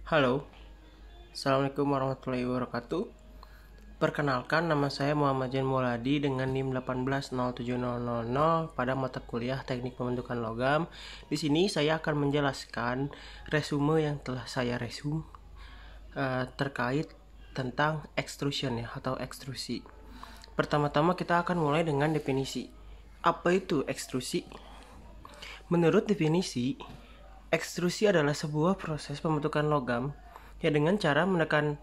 Halo, Assalamualaikum warahmatullahi wabarakatuh. Perkenalkan, nama saya Muhammad Jan Mauladi dengan NIM 1807000 pada mata kuliah Teknik Pembentukan Logam. Di sini saya akan menjelaskan resume yang telah saya terkait tentang extrusion ya atau ekstrusi. Pertama-tama kita akan mulai dengan definisi. Apa itu ekstrusi? Menurut definisi, ekstrusi adalah sebuah proses pembentukan logam yang dengan cara menekan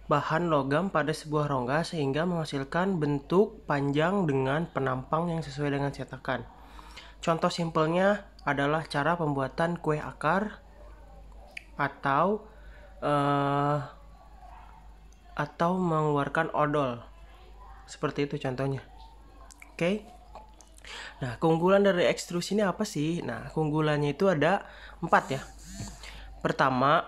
bahan logam pada sebuah rongga sehingga menghasilkan bentuk panjang dengan penampang yang sesuai dengan cetakan. Contoh simpelnya adalah cara pembuatan kue akar atau mengeluarkan odol. Seperti itu contohnya. Oke. Nah, keunggulan dari ekstrusi ini apa sih? Nah, keunggulannya itu ada 4 ya. Pertama,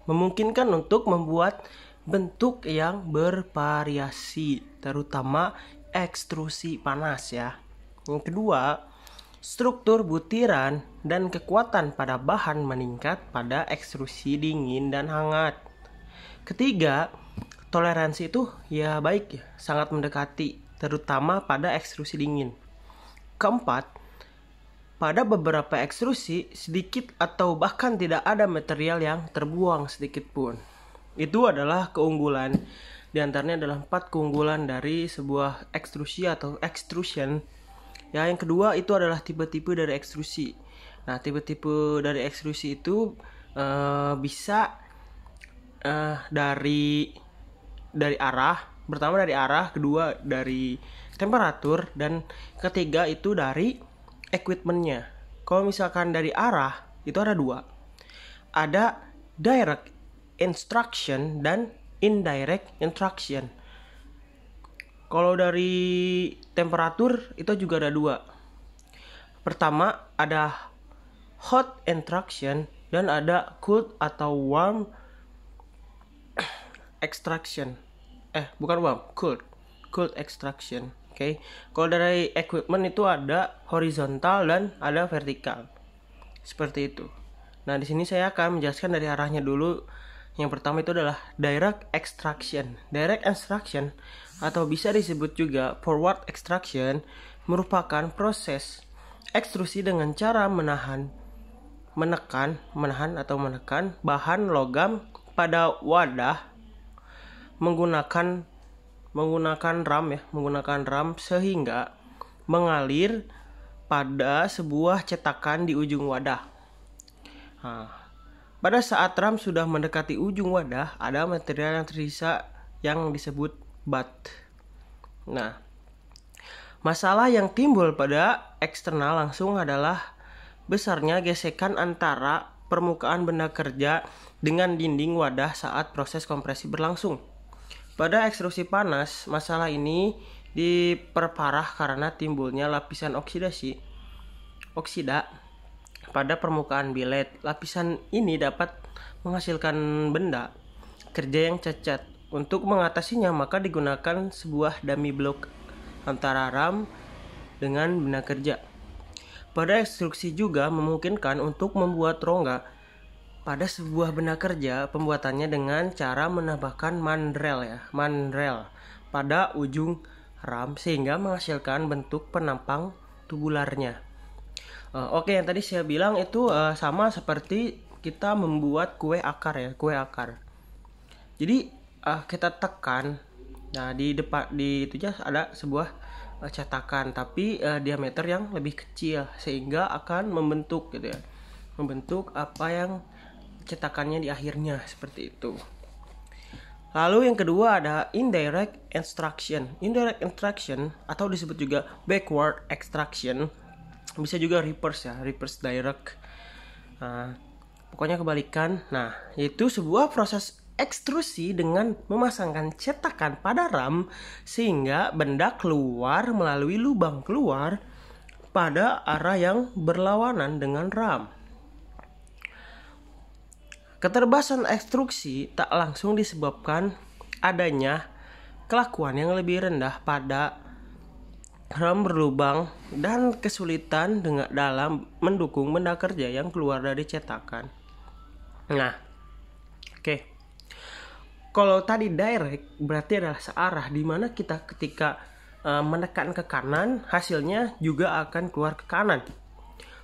memungkinkan untuk membuat bentuk yang bervariasi, terutama ekstrusi panas ya. Yang kedua, struktur butiran dan kekuatan pada bahan meningkat pada ekstrusi dingin dan hangat. Ketiga, toleransi itu ya baik ya, sangat mendekati, terutama pada ekstrusi dingin. Keempat, pada beberapa ekstrusi sedikit atau bahkan tidak ada material yang terbuang sedikit pun. Itu adalah keunggulan. Di antaranya adalah 4 keunggulan dari sebuah ekstrusi atau extrusion. Ya, yang kedua itu adalah tipe-tipe dari ekstrusi. Nah, tipe-tipe dari ekstrusi itu bisa dari arah. Pertama dari arah, kedua dari temperatur, dan ketiga itu dari equipmentnya. Kalau misalkan dari arah itu ada 2. Ada direct instruction dan indirect instruction. Kalau dari temperatur itu juga ada 2. Pertama ada hot instruction dan ada cold atau warm extraction. Bukan warm, cold extraction. Oke. Kalau dari equipment itu ada horizontal dan ada vertikal. Seperti itu. Nah, di sini saya akan menjelaskan dari arahnya dulu. Yang pertama itu adalah direct extraction. Direct extraction atau bisa disebut juga forward extraction merupakan proses ekstrusi dengan cara menahan bahan logam pada wadah menggunakan ram sehingga mengalir pada sebuah cetakan di ujung wadah. Nah, pada saat ram sudah mendekati ujung wadah, ada material yang tersisa yang disebut batt. Nah, masalah yang timbul pada eksternal langsung adalah besarnya gesekan antara permukaan benda kerja dengan dinding wadah saat proses kompresi berlangsung. Pada ekstrusi panas, masalah ini diperparah karena timbulnya lapisan oksida pada permukaan billet. Lapisan ini dapat menghasilkan benda kerja yang cacat. Untuk mengatasinya, maka digunakan sebuah dummy block antara ram dengan benda kerja. Pada ekstrusi juga memungkinkan untuk membuat rongga pada sebuah benda kerja. Pembuatannya dengan cara menambahkan mandrel pada ujung ram sehingga menghasilkan bentuk penampang tubularnya. Oke, yang tadi saya bilang itu sama seperti kita membuat kue akar. Jadi kita tekan. Nah, di itu aja ada sebuah cetakan tapi diameter yang lebih kecil sehingga akan membentuk gitu ya. Membentuk apa yang cetakannya di akhirnya, seperti itu. Lalu yang kedua ada indirect extraction. Indirect extraction atau disebut juga backward extraction, bisa juga reverse direct. Pokoknya kebalikan. Nah, yaitu sebuah proses ekstrusi dengan memasangkan cetakan pada ram sehingga benda keluar melalui lubang keluar pada arah yang berlawanan dengan ram. Keterbatasan ekstrusi tak langsung disebabkan adanya kelakuan yang lebih rendah pada ram berlubang dan kesulitan dalam mendukung benda kerja yang keluar dari cetakan. Nah, Oke. Kalau tadi direct berarti adalah searah, di mana kita ketika menekan ke kanan, hasilnya juga akan keluar ke kanan.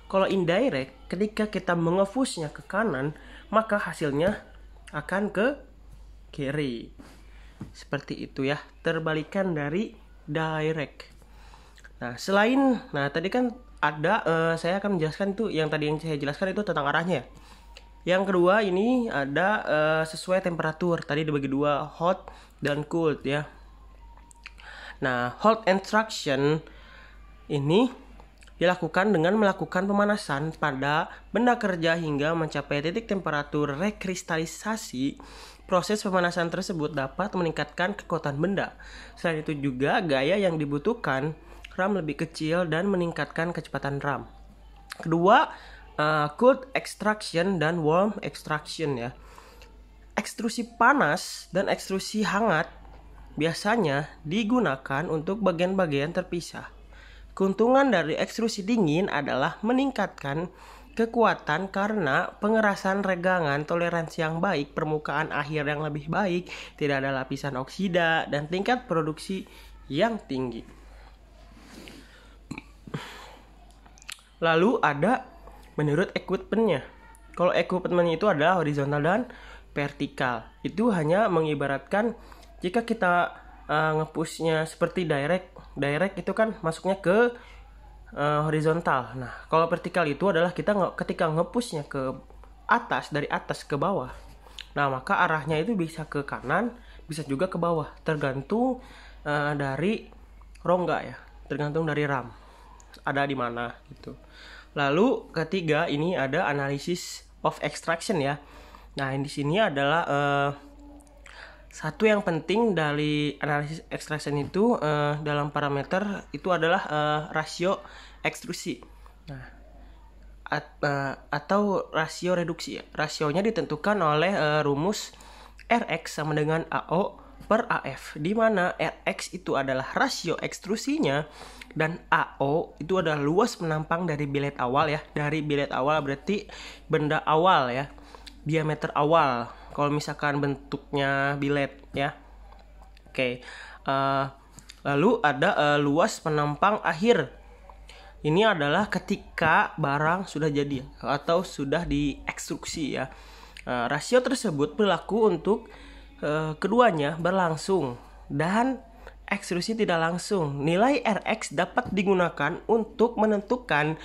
Kalau indirect, ketika kita mengefusnya ke kanan, maka hasilnya akan ke kiri. Seperti itu ya, terbalikan dari direct. Nah, tadi kan ada, saya akan menjelaskan itu, yang tadi yang saya jelaskan itu tentang arahnya. Yang kedua ini ada sesuai temperatur, tadi dibagi dua, hot dan cold ya. Nah, hot extraction ini dilakukan dengan melakukan pemanasan pada benda kerja hingga mencapai titik temperatur rekristalisasi. Proses pemanasan tersebut dapat meningkatkan kekuatan benda. Selain itu juga gaya yang dibutuhkan RAM lebih kecil dan meningkatkan kecepatan RAM. Kedua, cold extraction dan warm extraction ya. Ekstrusi panas dan ekstrusi hangat biasanya digunakan untuk bagian-bagian terpisah. Keuntungan dari ekstrusi dingin adalah meningkatkan kekuatan karena pengerasan regangan, toleransi yang baik, permukaan akhir yang lebih baik, tidak ada lapisan oksida, dan tingkat produksi yang tinggi. Lalu ada menurut equipment-nya. Kalau equipment itu adalah horizontal dan vertikal. Itu hanya mengibaratkan jika kita nge-pushnya seperti direct itu kan masuknya ke horizontal. Nah, kalau vertikal itu adalah kita ketika nge-pushnya ke atas, dari atas ke bawah. Nah, maka arahnya itu bisa ke kanan, bisa juga ke bawah, tergantung dari rongga ya, tergantung dari RAM ada di mana gitu. Lalu ketiga ini ada analysis of extraction ya. Nah, di sini adalah satu yang penting dari analisis extraction itu dalam parameter itu adalah rasio ekstrusi. Nah, atau rasio reduksi. Rasionya ditentukan oleh rumus Rx sama dengan AO per AF, di mana Rx itu adalah rasio ekstrusinya dan AO itu adalah luas penampang dari bilet awal ya. Dari bilet awal berarti benda awal ya, diameter awal kalau misalkan bentuknya bilet ya. Oke. Lalu ada luas penampang akhir. Ini adalah ketika barang sudah jadi atau sudah diekstruksi ya. Rasio tersebut berlaku untuk keduanya berlangsung dan ekstrusi tidak langsung. Nilai Rx dapat digunakan untuk menentukan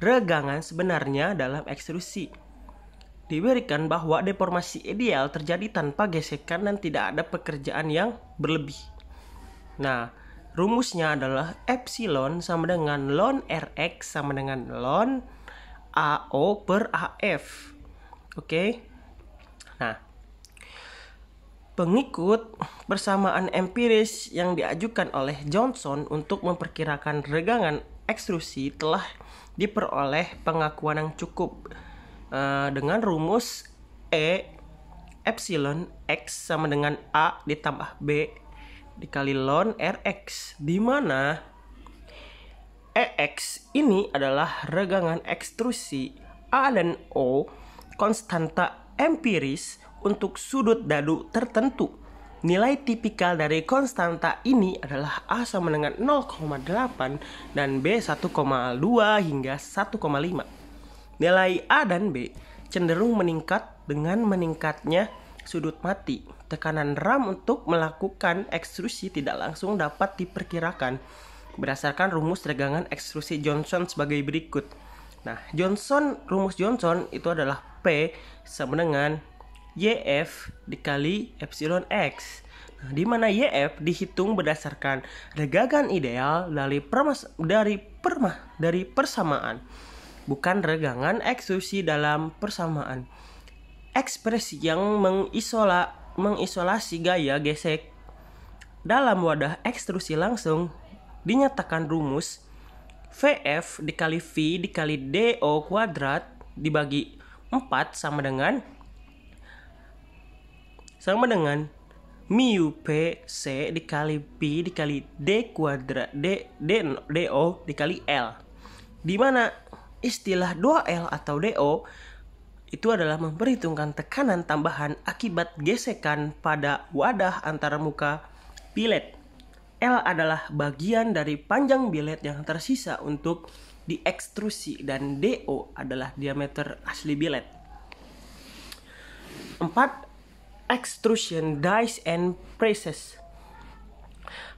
regangan sebenarnya dalam ekstrusi. Diberikan bahwa deformasi ideal terjadi tanpa gesekan dan tidak ada pekerjaan yang berlebih. Nah, rumusnya adalah epsilon sama dengan ln Rx sama dengan ln AO per AF. Oke. Nah, pengikut persamaan empiris yang diajukan oleh Johnson untuk memperkirakan regangan ekstrusi telah diperoleh pengakuan yang cukup dengan rumus E epsilon X sama dengan A ditambah B dikali ln Rx, di mana Ex ini adalah regangan ekstrusi, A dan O konstanta empiris untuk sudut dadu tertentu. Nilai tipikal dari konstanta ini adalah A sama dengan 0,8 dan B 1,2 hingga 1,5. Nilai A dan B cenderung meningkat dengan meningkatnya sudut mati. Tekanan RAM untuk melakukan ekstrusi tidak langsung dapat diperkirakan berdasarkan rumus regangan ekstrusi Johnson sebagai berikut. Nah, rumus Johnson itu adalah P sama dengan YF dikali epsilon X. Nah, di mana YF dihitung berdasarkan regangan ideal dari persamaan, bukan regangan ekstrusi dalam persamaan. Ekspresi yang mengisolasi gaya gesek dalam wadah ekstrusi langsung dinyatakan rumus VF dikali V dikali DO kuadrat dibagi 4 sama dengan mu PC dikali P dikali D kuadrat DO dikali L, di mana istilah 2L atau DO itu adalah memperhitungkan tekanan tambahan akibat gesekan pada wadah antara muka biled. L adalah bagian dari panjang biled yang tersisa untuk diekstrusi dan DO adalah diameter asli biled. 4. Extrusion dies and presses.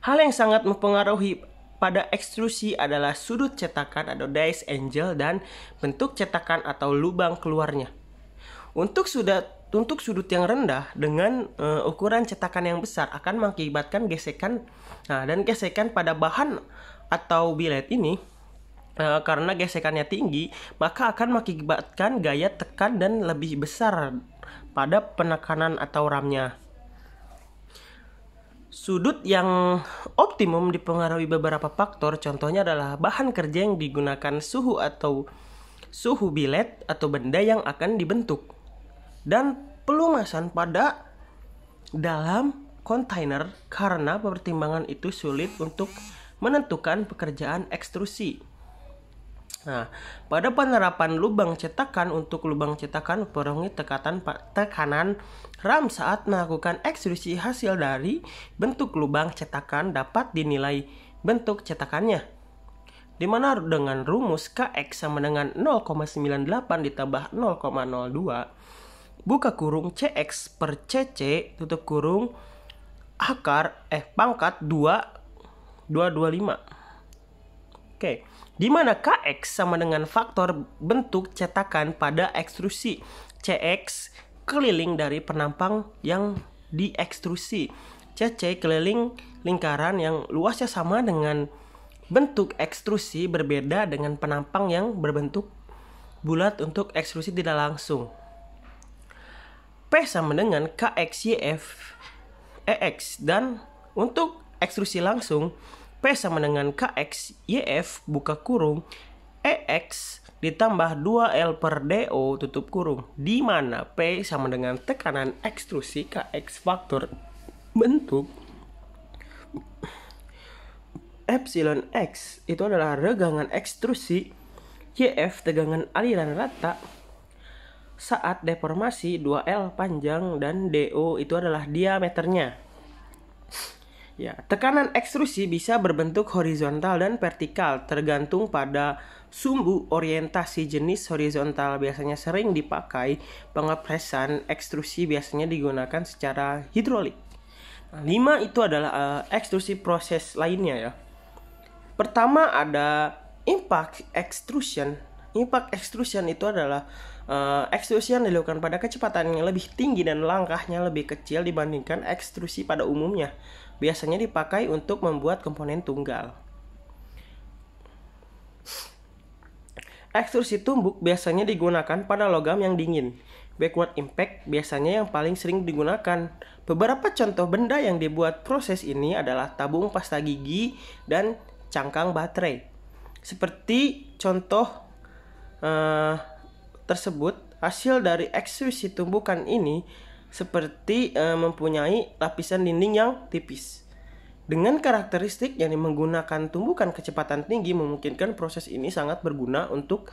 Hal yang sangat mempengaruhi pada ekstrusi adalah sudut cetakan atau dies angle dan bentuk cetakan atau lubang keluarnya. Untuk sudut yang rendah dengan ukuran cetakan yang besar akan mengakibatkan gesekan. Dan gesekan pada bahan atau biled ini karena gesekannya tinggi, maka akan mengakibatkan gaya tekan dan lebih besar pada penekanan atau ramnya. Sudut yang optimum dipengaruhi beberapa faktor, contohnya adalah bahan kerja yang digunakan, suhu biled atau benda yang akan dibentuk, dan pelumasan pada dalam kontainer karena pertimbangan itu sulit untuk menentukan pekerjaan ekstrusi. Pada penerapan lubang cetakan, untuk lubang cetakan mempengaruhi tekanan ram saat melakukan ekstrusi. Hasil dari bentuk lubang cetakan dapat dinilai bentuk cetakannya, di mana dengan rumus Kx sama dengan 0,98 ditambah 0,02 buka kurung Cx per Cc tutup kurung pangkat 2,225. Oke, di mana Kx sama dengan faktor bentuk cetakan pada ekstrusi, Cx keliling dari penampang yang diekstrusi, Cc keliling lingkaran yang luasnya sama dengan bentuk ekstrusi berbeda dengan penampang yang berbentuk bulat untuk ekstrusi tidak langsung. P sama dengan Kx YF EX, dan untuk ekstrusi langsung P sama dengan Kx YF buka kurung EX ditambah 2L per DO tutup kurung, di mana P sama dengan tekanan ekstrusi, Kx faktor bentuk, epsilon X itu adalah regangan ekstrusi, YF tegangan aliran rata saat deformasi, 2L panjang, dan DO itu adalah diameternya. Tekanan ekstrusi bisa berbentuk horizontal dan vertikal tergantung pada sumbu orientasi. Jenis horizontal biasanya sering dipakai pengepresan, ekstrusi biasanya digunakan secara hidrolik. 5 itu adalah ekstrusi proses lainnya ya. Pertama ada impact extrusion. Impact extrusion itu adalah ekstrusi yang dilakukan pada kecepatan yang lebih tinggi dan langkahnya lebih kecil dibandingkan ekstrusi pada umumnya. Biasanya dipakai untuk membuat komponen tunggal. Ekstrusi tumbuk biasanya digunakan pada logam yang dingin. Backward impact biasanya yang paling sering digunakan. Beberapa contoh benda yang dibuat proses ini adalah tabung pasta gigi dan cangkang baterai. Seperti contoh tersebut, hasil dari ekstrusi tumbukan ini seperti mempunyai lapisan dinding yang tipis. Dengan karakteristik yang menggunakan tumbukan kecepatan tinggi, memungkinkan proses ini sangat berguna untuk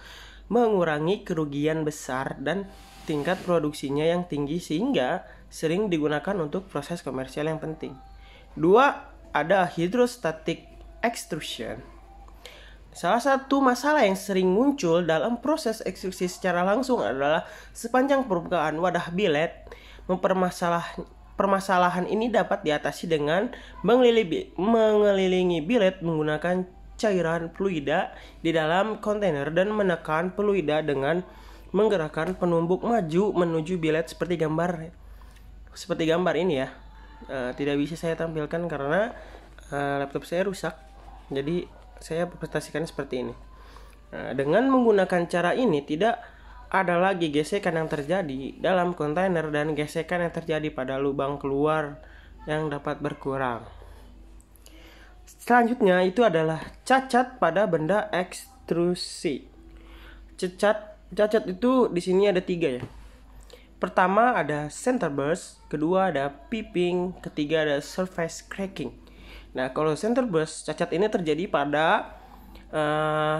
mengurangi kerugian besar dan tingkat produksinya yang tinggi, sehingga sering digunakan untuk proses komersial yang penting. 2. Ada hydrostatic extrusion. Salah satu masalah yang sering muncul dalam proses ekstrusi secara langsung adalah sepanjang permukaan wadah biled. Permasalahan ini dapat diatasi dengan mengelilingi biled menggunakan cairan fluida di dalam kontainer dan menekan fluida dengan menggerakkan penumbuk maju menuju biled seperti gambar ini ya. Tidak bisa saya tampilkan karena laptop saya rusak, jadi saya presentasikan seperti ini. Dengan menggunakan cara ini tidak ada lagi gesekan yang terjadi dalam kontainer dan gesekan yang terjadi pada lubang keluar yang dapat berkurang. Selanjutnya itu adalah cacat pada benda ekstrusi. Cacat itu di sini ada 3 ya. Pertama ada center burst, kedua ada piping, ketiga ada surface cracking. Nah, kalau center burst, cacat ini terjadi pada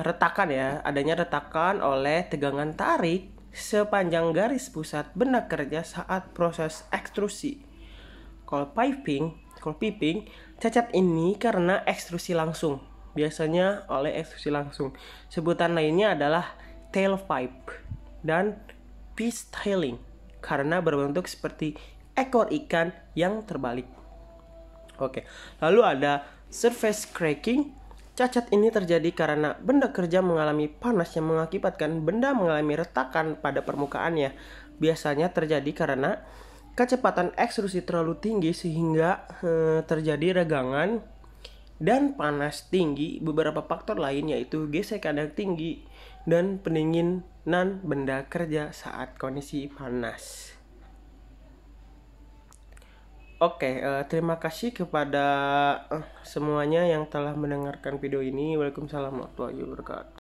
retakan ya, adanya retakan oleh tegangan tarik sepanjang garis pusat benda kerja saat proses ekstrusi. Kalau piping, cacat ini karena ekstrusi langsung, biasanya oleh ekstrusi langsung. Sebutan lainnya adalah tailpipe dan pistailing karena berbentuk seperti ekor ikan yang terbalik. Oke, lalu ada surface cracking. Cacat ini terjadi karena benda kerja mengalami panas yang mengakibatkan benda mengalami retakan pada permukaannya. Biasanya terjadi karena kecepatan ekstrusi terlalu tinggi sehingga terjadi regangan dan panas tinggi. Beberapa faktor lain yaitu gesekan yang tinggi dan pendinginan benda kerja saat kondisi panas. Oke, terima kasih kepada semuanya yang telah mendengarkan video ini. Waalaikumsalam warahmatullahi wabarakatuh.